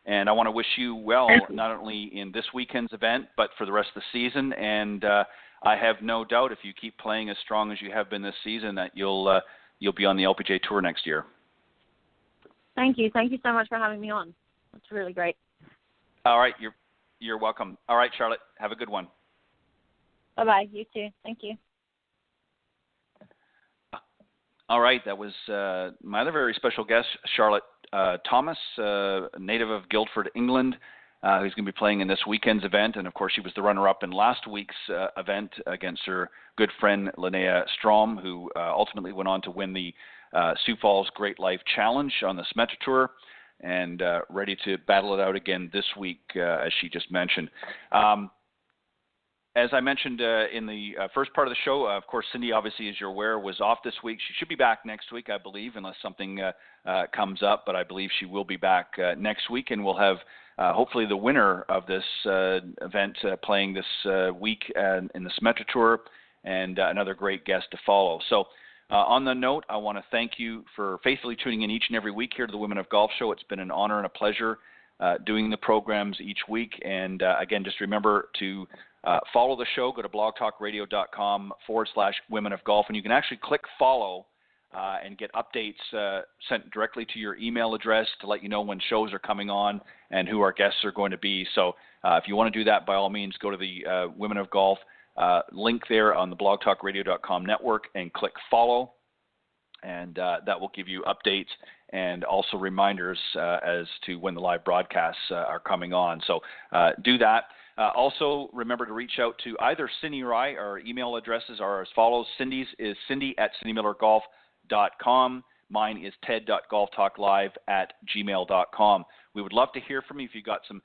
B: And I want to wish you well, not only in this weekend's event, but for the rest of the season. And I have no doubt if you keep playing as strong as you have been this season that you'll be on the LPGA Tour next year.
D: Thank you. Thank you so much for having me on. That's really great.
B: All right. You're welcome. All right, Charlotte. Have a good one.
D: Bye-bye. You too. Thank you.
B: All right. That was my other very special guest, Charlotte Thomas, native of Guildford, England, who's going to be playing in this weekend's event. And, of course, she was the runner-up in last week's event against her good friend, Linnea Strom, who ultimately went on to win the Sioux Falls Great Life Challenge on the Symetra Tour, and ready to battle it out again this week, as she just mentioned. As I mentioned in the first part of the show, of course, Cindy, obviously, as you're aware, was off this week. She should be back next week, I believe, unless something comes up, but I believe she will be back next week, and we'll have hopefully the winner of this event playing this week in the Symetra Tour, and another great guest to follow. So on the note, I want to thank you for faithfully tuning in each and every week here to the Women of Golf Show. It's been an honor and a pleasure doing the programs each week. And again, just remember to follow the show. Go to blogtalkradio.com/Women of Golf, and you can actually click follow and get updates sent directly to your email address to let you know when shows are coming on and who our guests are going to be. So if you want to do that, by all means, go to the Women of Golf link there on the blogtalkradio.com network and click follow, and that will give you updates and also reminders as to when the live broadcasts are coming on. So do that. Also, remember to reach out to either Cindy or I. Our email addresses are as follows. Cindy's is cindy@cindymillergolf.com. Mine is ted.golftalklive@gmail.com. We would love to hear from you if you've got some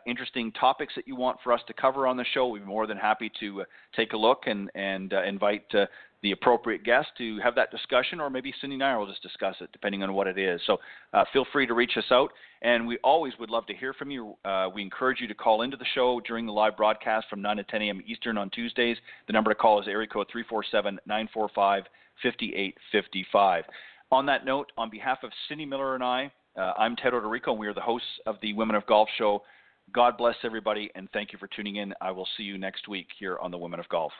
B: interesting topics that you want for us to cover on the show. We'd be more than happy to take a look and invite the appropriate guest to have that discussion, or maybe Cindy and I will just discuss it, depending on what it is. So feel free to reach us out, and we always would love to hear from you. We encourage you to call into the show during the live broadcast from 9 to 10 a.m. Eastern on Tuesdays. The number to call is area code 347-945-5855. On that note, on behalf of Cindy Miller and I'm Ted Odorico, and we are the hosts of the Women of Golf Show. God bless everybody, and thank you for tuning in. I will see you next week here on the Women of Golf.